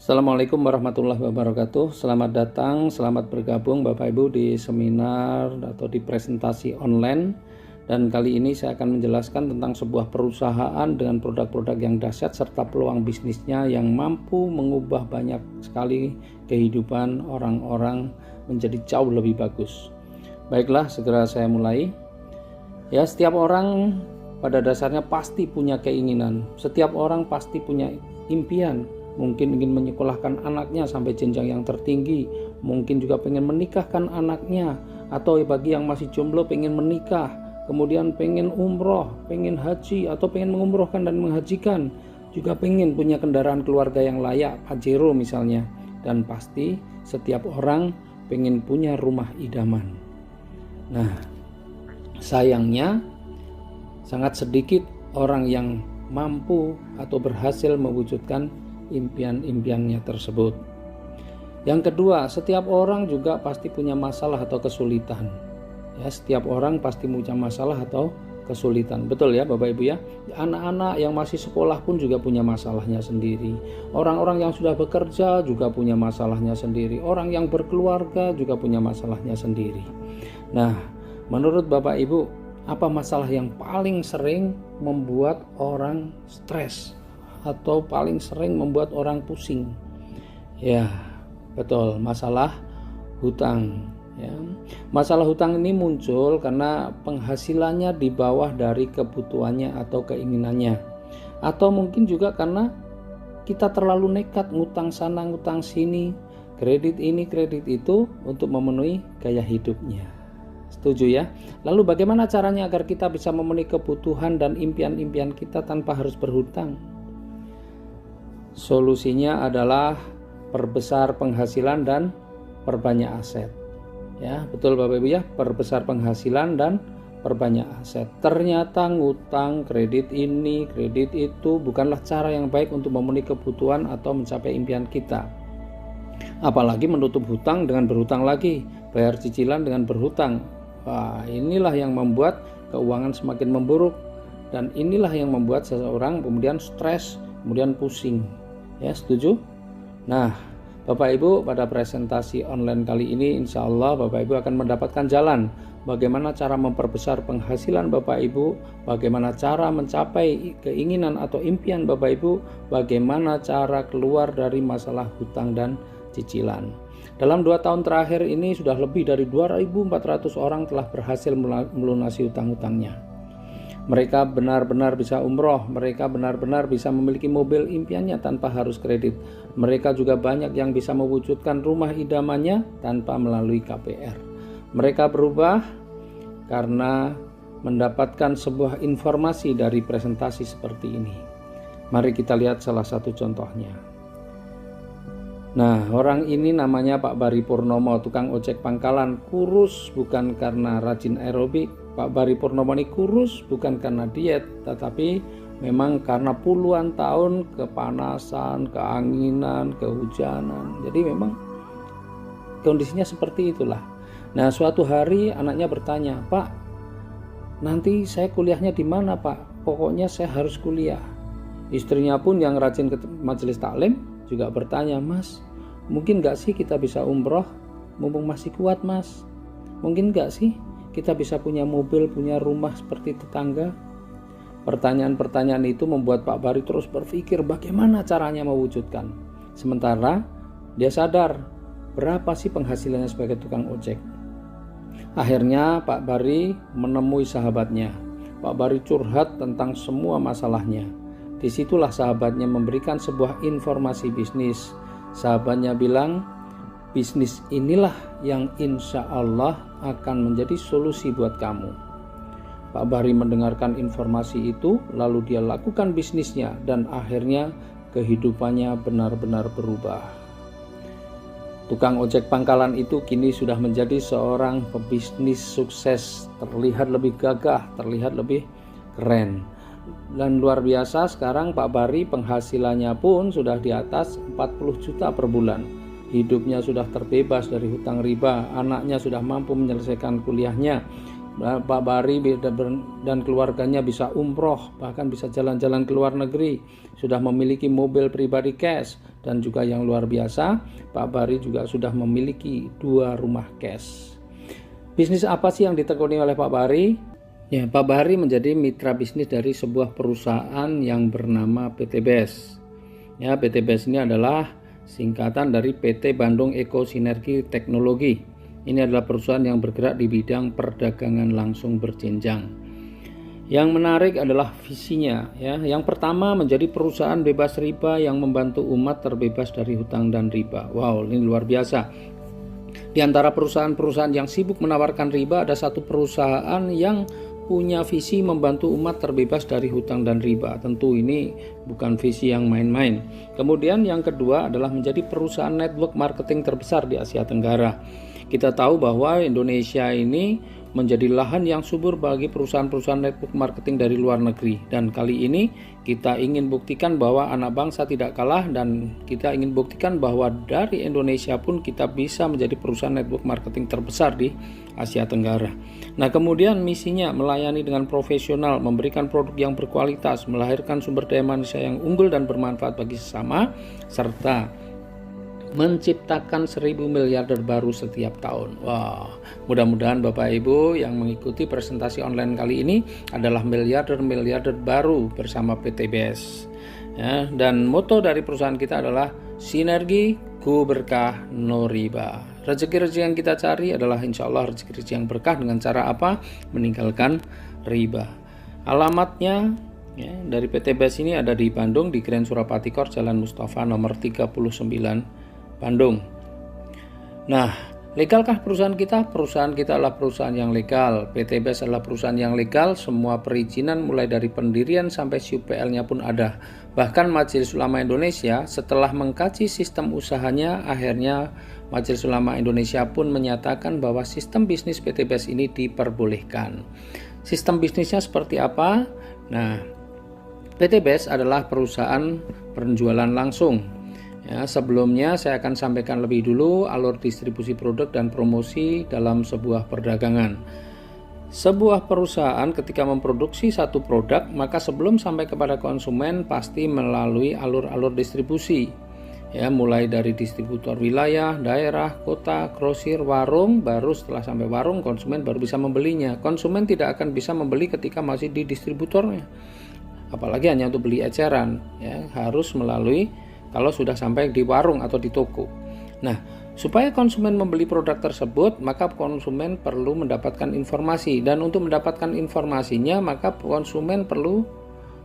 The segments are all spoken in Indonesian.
Assalamualaikum warahmatullahi wabarakatuh. Selamat datang, selamat bergabung Bapak Ibu di seminar atau di presentasi online. Dan kali ini saya akan menjelaskan tentang sebuah perusahaan dengan produk-produk yang dahsyat serta peluang bisnisnya yang mampu mengubah banyak sekali kehidupan orang-orang menjadi jauh lebih bagus. Baiklah, segera saya mulai. Ya, setiap orang pada dasarnya pasti punya keinginan. Setiap orang pasti punya impian. Mungkin ingin menyekolahkan anaknya sampai jenjang yang tertinggi, mungkin juga pengen menikahkan anaknya, atau bagi yang masih jomblo pengen menikah, kemudian pengen umroh, pengen haji, atau pengen mengumrohkan dan menghajikan, juga pengen punya kendaraan keluarga yang layak, Pajero misalnya, dan pasti setiap orang pengen punya rumah idaman. Nah, sayangnya sangat sedikit orang yang mampu atau berhasil mewujudkan impian-impiannya tersebut. Yang kedua, setiap orang juga pasti punya masalah atau kesulitan. Ya, setiap orang pasti punya masalah atau kesulitan. Betul ya Bapak Ibu ya? Anak-anak yang masih sekolah pun juga punya masalahnya sendiri. Orang-orang yang sudah bekerja juga punya masalahnya sendiri. Orang yang berkeluarga juga punya masalahnya sendiri. Nah, menurut Bapak Ibu, apa masalah yang paling sering membuat orang stres atau paling sering membuat orang pusing? Ya, betul, masalah hutang ya. Masalah hutang ini muncul karena penghasilannya di bawah dari kebutuhannya atau keinginannya, atau mungkin juga karena kita terlalu nekat ngutang sana ngutang sini, kredit ini kredit itu untuk memenuhi gaya hidupnya. Setuju ya? Lalu bagaimana caranya agar kita bisa memenuhi kebutuhan dan impian-impian kita tanpa harus berhutang? Solusinya adalah perbesar penghasilan dan perbanyak aset. Ya, betul Bapak Ibu ya, perbesar penghasilan dan perbanyak aset. Ternyata ngutang, kredit ini, kredit itu bukanlah cara yang baik untuk memenuhi kebutuhan atau mencapai impian kita. Apalagi menutup hutang dengan berhutang lagi, bayar cicilan dengan berhutang. Wah, inilah yang membuat keuangan semakin memburuk, dan inilah yang membuat seseorang kemudian stres, kemudian pusing. Ya, setuju? Nah, Bapak Ibu, pada presentasi online kali ini insya Allah Bapak Ibu akan mendapatkan jalan bagaimana cara memperbesar penghasilan Bapak Ibu, bagaimana cara mencapai keinginan atau impian Bapak Ibu, bagaimana cara keluar dari masalah hutang dan cicilan. Dalam 2 tahun terakhir ini sudah lebih dari 2.400 orang telah berhasil melunasi hutang-hutangnya. Mereka benar-benar bisa umroh, mereka benar-benar bisa memiliki mobil impiannya tanpa harus kredit. Mereka juga banyak yang bisa mewujudkan rumah idamannya tanpa melalui KPR. Mereka berubah karena mendapatkan sebuah informasi dari presentasi seperti ini. Mari kita lihat salah satu contohnya. Nah, orang ini namanya Pak Bari Purnomo, tukang ojek pangkalan, kurus bukan karena rajin aerobik. Pak Bari Purnomo ini kurus bukan karena diet, tetapi memang karena puluhan tahun kepanasan, keanginan, kehujanan. Jadi memang kondisinya seperti itulah. Nah, suatu hari anaknya bertanya, "Pak, nanti saya kuliahnya di mana, Pak? Pokoknya saya harus kuliah." Istrinya pun yang rajin ke majelis taklim juga bertanya, "Mas, mungkin gak sih kita bisa umroh mumpung masih kuat, Mas? Mungkin gak sih kita bisa punya mobil, punya rumah seperti tetangga?" Pertanyaan-pertanyaan itu membuat Pak Bari terus berpikir bagaimana caranya mewujudkan. Sementara dia sadar berapa sih penghasilannya sebagai tukang ojek. Akhirnya Pak Bari menemui sahabatnya. Pak Bari curhat tentang semua masalahnya. Disitulah sahabatnya memberikan sebuah informasi bisnis. Sahabatnya bilang, bisnis inilah yang insya Allah akan menjadi solusi buat kamu. Pak Bari mendengarkan informasi itu, lalu dia lakukan bisnisnya dan akhirnya kehidupannya benar-benar berubah. Tukang ojek pangkalan itu kini sudah menjadi seorang pebisnis sukses, terlihat lebih gagah, terlihat lebih keren. Dan luar biasa, sekarang Pak Bari penghasilannya pun sudah di atas 40 juta per bulan. Hidupnya sudah terbebas dari hutang riba, anaknya sudah mampu menyelesaikan kuliahnya, Pak Bari dan keluarganya bisa umroh, bahkan bisa jalan-jalan ke luar negeri, sudah memiliki mobil pribadi cash, dan juga yang luar biasa, Pak Bari juga sudah memiliki 2 rumah cash. Bisnis apa sih yang ditekuni oleh Pak Bari? Ya, Pak Bari menjadi mitra bisnis dari sebuah perusahaan yang bernama PT BES. Ya, PT BES ini adalah singkatan dari PT Bandung Eko Sinergi Teknologi. Ini adalah perusahaan yang bergerak di bidang perdagangan langsung berjenjang. Yang menarik adalah visinya, ya. Yang pertama, menjadi perusahaan bebas riba yang membantu umat terbebas dari hutang dan riba. Wow, ini luar biasa. Di antara perusahaan-perusahaan yang sibuk menawarkan riba, ada satu perusahaan yang punya visi membantu umat terbebas dari hutang dan riba. Tentu ini bukan visi yang main-main. Kemudian yang kedua adalah menjadi perusahaan network marketing terbesar di Asia Tenggara. Kita tahu bahwa Indonesia ini menjadi lahan yang subur bagi perusahaan-perusahaan network marketing dari luar negeri. Dan kali ini kita ingin buktikan bahwa anak bangsa tidak kalah, dan kita ingin buktikan bahwa dari Indonesia pun kita bisa menjadi perusahaan network marketing terbesar di Asia Tenggara. Nah, kemudian misinya melayani dengan profesional, memberikan produk yang berkualitas, melahirkan sumber daya manusia yang unggul dan bermanfaat bagi sesama, serta menciptakan 1000 miliarder baru setiap tahun. Wah, mudah-mudahan Bapak Ibu yang mengikuti presentasi online kali ini adalah miliarder baru bersama PT BES. Ya, dan moto dari perusahaan kita adalah sinergi, ku berkah, no riba. Rezeki-rezeki yang kita cari adalah insya Allah rezeki-rezeki yang berkah dengan cara apa? Meninggalkan riba. Alamatnya ya, dari PT BES ini ada di Bandung, di Grand Surapati Court, Jalan Mustafa nomor 39, Bandung. Nah, legalkah perusahaan kita? Perusahaan kita adalah perusahaan yang legal. PT BES adalah perusahaan yang legal. Semua perizinan mulai dari pendirian sampai UPL-nya pun ada. Bahkan Majelis Ulama Indonesia setelah mengkaji sistem usahanya, akhirnya Majelis Ulama Indonesia pun menyatakan bahwa sistem bisnis PT BES ini diperbolehkan. Sistem bisnisnya seperti apa? Nah, PT BES adalah perusahaan penjualan langsung. Ya, sebelumnya saya akan sampaikan lebih dulu alur distribusi produk dan promosi dalam sebuah perdagangan. Sebuah perusahaan ketika memproduksi satu produk, maka sebelum sampai kepada konsumen pasti melalui alur-alur distribusi. Ya, mulai dari distributor wilayah, daerah, kota, grosir, warung, baru setelah sampai warung konsumen baru bisa membelinya. Konsumen tidak akan bisa membeli ketika masih di distributornya. Apalagi hanya untuk beli eceran, ya, harus melalui kalau sudah sampai di warung atau di toko. Nah, supaya konsumen membeli produk tersebut, maka konsumen perlu mendapatkan informasi. Dan untuk mendapatkan informasinya, maka konsumen perlu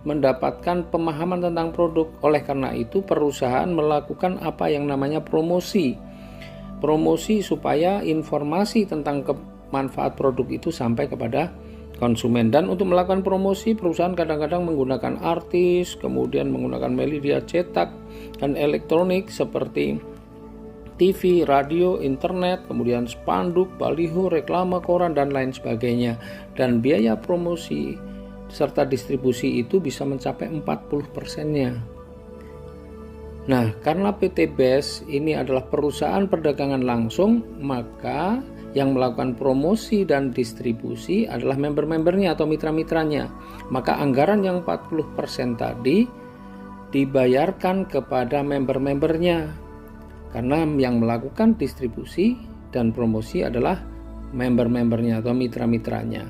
mendapatkan pemahaman tentang produk. Oleh karena itu, perusahaan melakukan apa yang namanya promosi. Promosi supaya informasi tentang manfaat produk itu sampai kepada konsumen. Dan untuk melakukan promosi, perusahaan kadang-kadang menggunakan artis, kemudian menggunakan media cetak dan elektronik seperti TV, radio, internet, kemudian spanduk, baliho, reklame, koran, dan lain sebagainya. Dan biaya promosi serta distribusi itu bisa mencapai 40%-nya. Nah, karena PT BES ini adalah perusahaan perdagangan langsung, maka yang melakukan promosi dan distribusi adalah member-membernya atau mitra-mitranya. Maka anggaran yang 40% tadi dibayarkan kepada member-membernya. Karena yang melakukan distribusi dan promosi adalah member-membernya atau mitra-mitranya.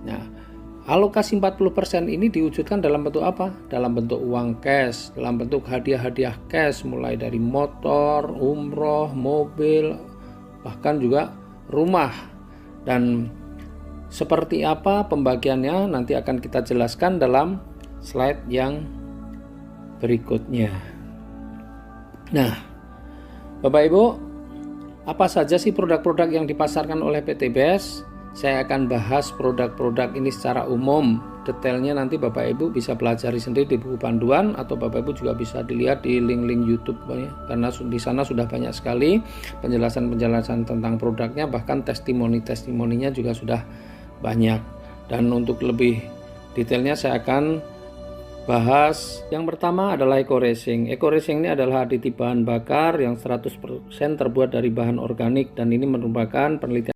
Nah, alokasi 40% ini diwujudkan dalam bentuk apa? Dalam bentuk uang cash, dalam bentuk hadiah-hadiah cash, mulai dari motor, umroh, mobil, bahkan juga rumah. Dan seperti apa pembagiannya nanti akan kita jelaskan dalam slide yang berikutnya. Nah, Bapak Ibu, apa saja sih produk-produk yang dipasarkan oleh PT BES? Saya akan bahas produk-produk ini secara umum. Detailnya nanti Bapak Ibu bisa pelajari sendiri di buku panduan, atau Bapak Ibu juga bisa dilihat di link-link YouTube ya, karena di sana sudah banyak sekali penjelasan-penjelasan tentang produknya, bahkan testimoni-testimoninya juga sudah banyak. Dan untuk lebih detailnya saya akan bahas. Yang pertama adalah Eco Racing. Eco Racing ini adalah aditip bahan bakar yang 100% terbuat dari bahan organik, dan ini merupakan penelitian